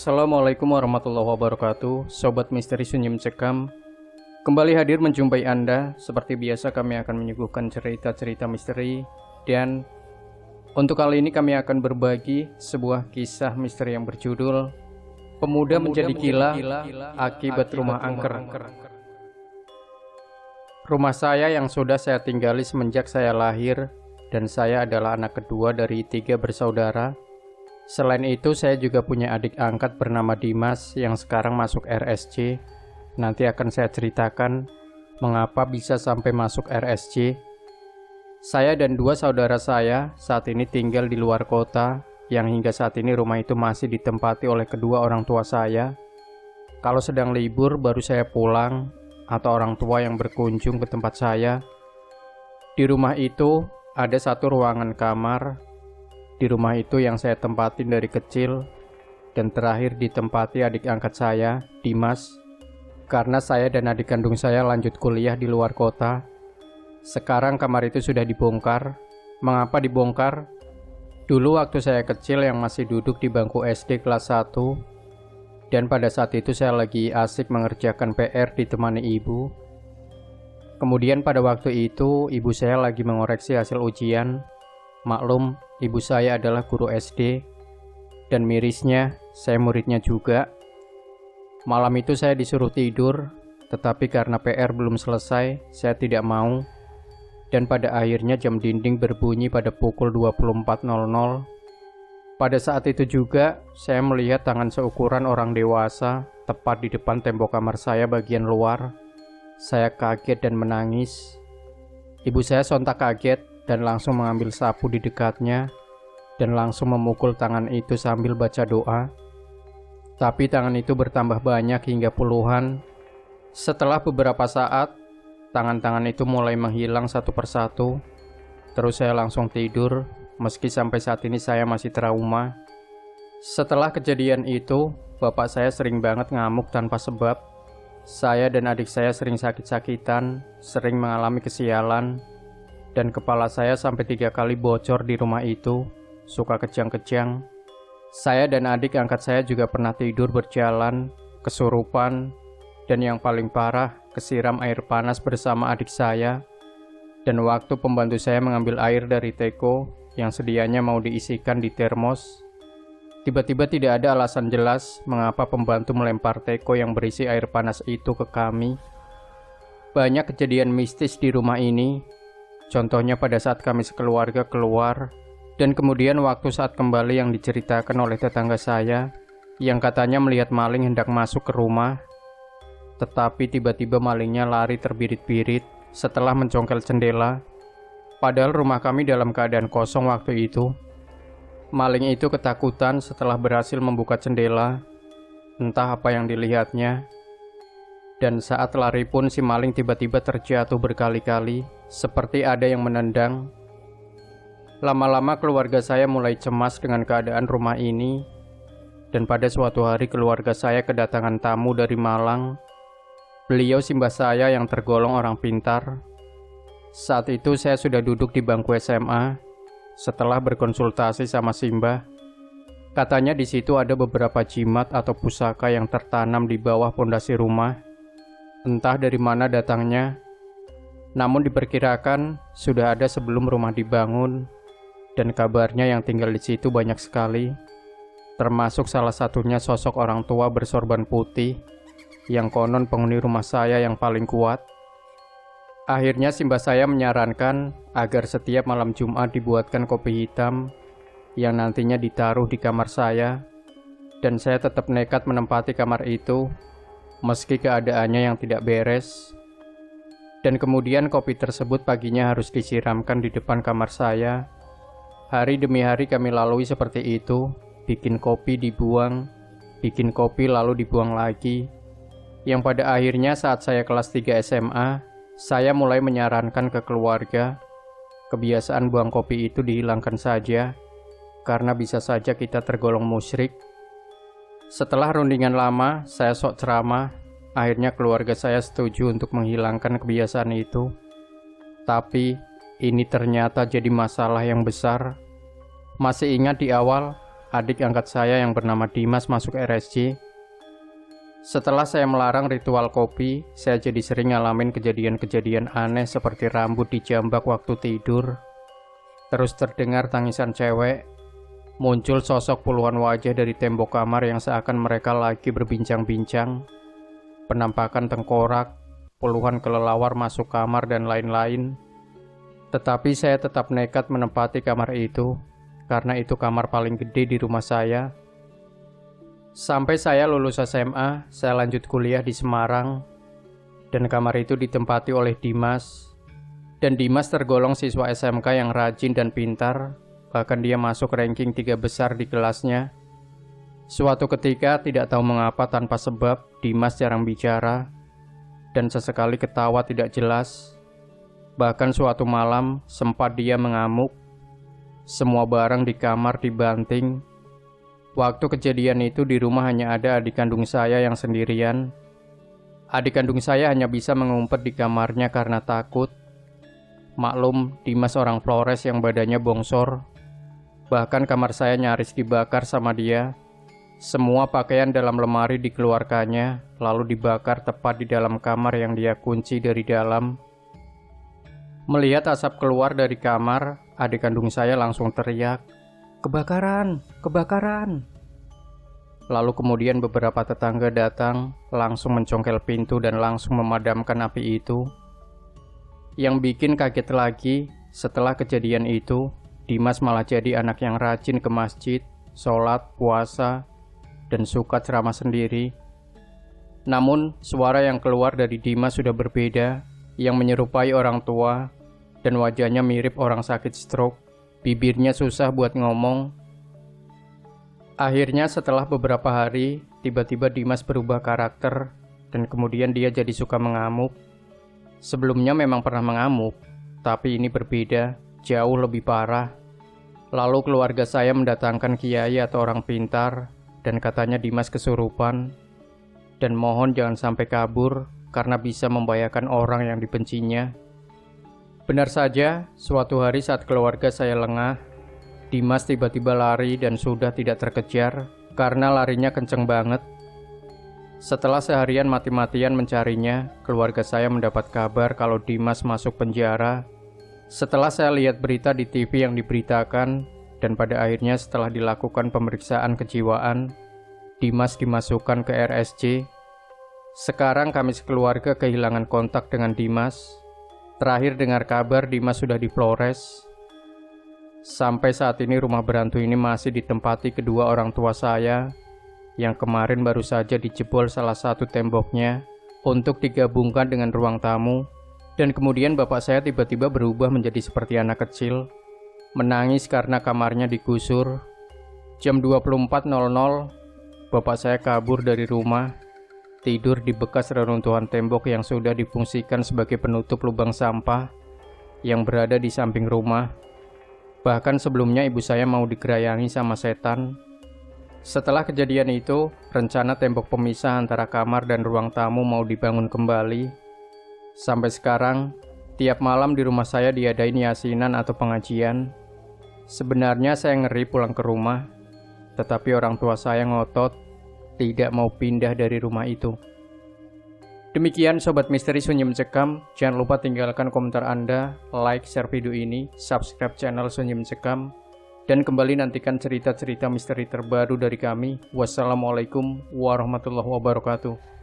Assalamualaikum warahmatullahi wabarakatuh. Sobat Misteri Sunyi Mencekam, kembali hadir menjumpai Anda. Seperti biasa kami akan menyuguhkan cerita-cerita misteri. Dan untuk kali ini kami akan berbagi sebuah kisah misteri yang berjudul Pemuda Menjadi Gila Akibat Rumah Angker. Rumah saya yang sudah saya tinggali semenjak saya lahir, dan saya adalah anak kedua dari 3 bersaudara. Selain itu, saya juga punya adik angkat bernama Dimas yang sekarang masuk RSC. Nanti akan saya ceritakan mengapa bisa sampai masuk RSC. Saya dan 2 saudara saya saat ini tinggal di luar kota, yang hingga saat ini rumah itu masih ditempati oleh kedua orang tua saya. Kalau sedang libur baru saya pulang, atau orang tua yang berkunjung ke tempat saya. Di rumah itu ada 1 ruangan kamar. Di rumah itu yang saya tempatin dari kecil, dan terakhir ditempati adik angkat saya, Dimas, karena saya dan adik kandung saya lanjut kuliah di luar kota. Sekarang kamar itu sudah dibongkar. Mengapa dibongkar? Dulu waktu saya kecil yang masih duduk di bangku SD kelas 1, dan pada saat itu saya lagi asik mengerjakan PR ditemani ibu. Kemudian pada waktu itu ibu saya lagi mengoreksi hasil ujian. Maklum, ibu saya adalah guru SD, dan mirisnya, saya muridnya juga. Malam itu saya disuruh tidur, tetapi karena PR belum selesai, saya tidak mau. Dan pada akhirnya jam dinding berbunyi pada pukul 24.00. Pada saat itu juga, saya melihat tangan seukuran orang dewasa tepat di depan tembok kamar saya bagian luar. Saya kaget dan menangis. Ibu saya sontak kaget dan langsung mengambil sapu di dekatnya dan langsung memukul tangan itu sambil baca doa. Tapi tangan itu bertambah banyak hingga puluhan. Setelah beberapa saat, tangan-tangan itu mulai menghilang satu persatu. Terus saya langsung tidur, meski sampai saat ini saya masih trauma. Setelah kejadian itu, bapak saya sering banget ngamuk tanpa sebab. Saya dan adik saya sering sakit-sakitan, sering mengalami kesialan, dan kepala saya sampai 3 kali bocor di rumah itu, suka kejang-kejang. Saya dan adik angkat saya juga pernah tidur berjalan, kesurupan, dan yang paling parah, kesiram air panas bersama adik saya. Dan waktu pembantu saya mengambil air dari teko yang sedianya mau diisikan di termos, tiba-tiba tidak ada alasan jelas mengapa pembantu melempar teko yang berisi air panas itu ke kami. Banyak kejadian mistis di rumah ini. Contohnya pada saat kami sekeluarga keluar, dan kemudian waktu saat kembali yang diceritakan oleh tetangga saya, yang katanya melihat maling hendak masuk ke rumah, tetapi tiba-tiba malingnya lari terbirit-birit setelah mencongkel jendela, padahal rumah kami dalam keadaan kosong waktu itu. Maling itu ketakutan setelah berhasil membuka jendela, entah apa yang dilihatnya. Dan saat lari pun si maling tiba-tiba terjatuh berkali-kali, seperti ada yang menendang. Lama-lama keluarga saya mulai cemas dengan keadaan rumah ini, dan pada suatu hari keluarga saya kedatangan tamu dari Malang. Beliau simbah saya yang tergolong orang pintar. Saat itu saya sudah duduk di bangku SMA. Setelah berkonsultasi sama simbah, katanya di situ ada beberapa jimat atau pusaka yang tertanam di bawah pondasi rumah. Entah dari mana datangnya, namun diperkirakan sudah ada sebelum rumah dibangun, dan kabarnya yang tinggal di situ banyak sekali, termasuk salah satunya sosok orang tua bersorban putih, yang konon penghuni rumah saya yang paling kuat. Akhirnya simbah saya menyarankan agar setiap malam Jumat dibuatkan kopi hitam, yang nantinya ditaruh di kamar saya, dan saya tetap nekat menempati kamar itu, meski keadaannya yang tidak beres. Dan kemudian kopi tersebut paginya harus disiramkan di depan kamar saya. Hari demi hari kami lalui seperti itu, bikin kopi dibuang, bikin kopi lalu dibuang lagi. Yang pada akhirnya saat saya kelas 3 SMA, saya mulai menyarankan ke keluarga, kebiasaan buang kopi itu dihilangkan saja, karena bisa saja kita tergolong musyrik. Setelah rundingan lama, saya sok ceramah. Akhirnya keluarga saya setuju untuk menghilangkan kebiasaan itu. Tapi, ini ternyata jadi masalah yang besar. Masih ingat di awal, adik angkat saya yang bernama Dimas masuk RSJ. Setelah saya melarang ritual kopi, saya jadi sering ngalamin kejadian-kejadian aneh seperti rambut dijambak waktu tidur, terus terdengar tangisan cewek, muncul sosok puluhan wajah dari tembok kamar yang seakan mereka lagi berbincang-bincang, penampakan tengkorak, puluhan kelelawar masuk kamar dan lain-lain. Tetapi saya tetap nekat menempati kamar itu, karena itu kamar paling gede di rumah saya. Sampai saya lulus SMA, saya lanjut kuliah di Semarang, dan kamar itu ditempati oleh Dimas. Dan Dimas tergolong siswa SMK yang rajin dan pintar, bahkan dia masuk ranking 3 besar di kelasnya. Suatu ketika, tidak tahu mengapa tanpa sebab, Dimas jarang bicara, dan sesekali ketawa tidak jelas. Bahkan suatu malam, sempat dia mengamuk. Semua barang di kamar dibanting. Waktu kejadian itu di rumah hanya ada adik kandung saya yang sendirian. Adik kandung saya hanya bisa mengumpet di kamarnya karena takut. Maklum, Dimas orang Flores yang badannya bongsor. Bahkan kamar saya nyaris dibakar sama dia. Semua pakaian dalam lemari dikeluarkannya, lalu dibakar tepat di dalam kamar yang dia kunci dari dalam. Melihat asap keluar dari kamar, adik kandung saya langsung teriak, "Kebakaran! Kebakaran!" Lalu kemudian beberapa tetangga datang, langsung mencongkel pintu dan langsung memadamkan api itu. Yang bikin kaget lagi, setelah kejadian itu, Dimas malah jadi anak yang rajin ke masjid, sholat, puasa, dan suka ceramah sendiri. Namun, suara yang keluar dari Dimas sudah berbeda, yang menyerupai orang tua, dan wajahnya mirip orang sakit stroke. Bibirnya susah buat ngomong. Akhirnya setelah beberapa hari, tiba-tiba Dimas berubah karakter, dan kemudian dia jadi suka mengamuk. Sebelumnya memang pernah mengamuk, tapi ini berbeda, jauh lebih parah. Lalu keluarga saya mendatangkan kiai atau orang pintar, dan katanya Dimas kesurupan, dan mohon jangan sampai kabur, karena bisa membahayakan orang yang dibencinya. Benar saja, suatu hari saat keluarga saya lengah, Dimas tiba-tiba lari dan sudah tidak terkejar karena larinya kenceng banget. Setelah seharian mati-matian mencarinya, keluarga saya mendapat kabar kalau Dimas masuk penjara. Setelah saya lihat berita di TV yang diberitakan, dan pada akhirnya setelah dilakukan pemeriksaan kejiwaan, Dimas dimasukkan ke RSJ. Sekarang kami sekeluarga kehilangan kontak dengan Dimas. Terakhir dengar kabar Dimas sudah di Flores. Sampai saat ini rumah berantu ini masih ditempati kedua orang tua saya, yang kemarin baru saja dijebol salah satu temboknya untuk digabungkan dengan ruang tamu. Dan kemudian bapak saya tiba-tiba berubah menjadi seperti anak kecil, menangis karena kamarnya digusur. Jam 24.00, bapak saya kabur dari rumah, tidur di bekas reruntuhan tembok yang sudah difungsikan sebagai penutup lubang sampah yang berada di samping rumah. Bahkan sebelumnya ibu saya mau digerayangi sama setan. Setelah kejadian itu, rencana tembok pemisah antara kamar dan ruang tamu mau dibangun kembali. Sampai sekarang, tiap malam di rumah saya diadain yasinan atau pengajian. Sebenarnya saya ngeri pulang ke rumah, tetapi orang tua saya ngotot tidak mau pindah dari rumah itu. Demikian Sobat Misteri Sunyi Mencekam. Jangan lupa tinggalkan komentar Anda, like, share video ini, subscribe channel Sunyi Mencekam, dan kembali nantikan cerita-cerita misteri terbaru dari kami. Wassalamualaikum warahmatullahi wabarakatuh.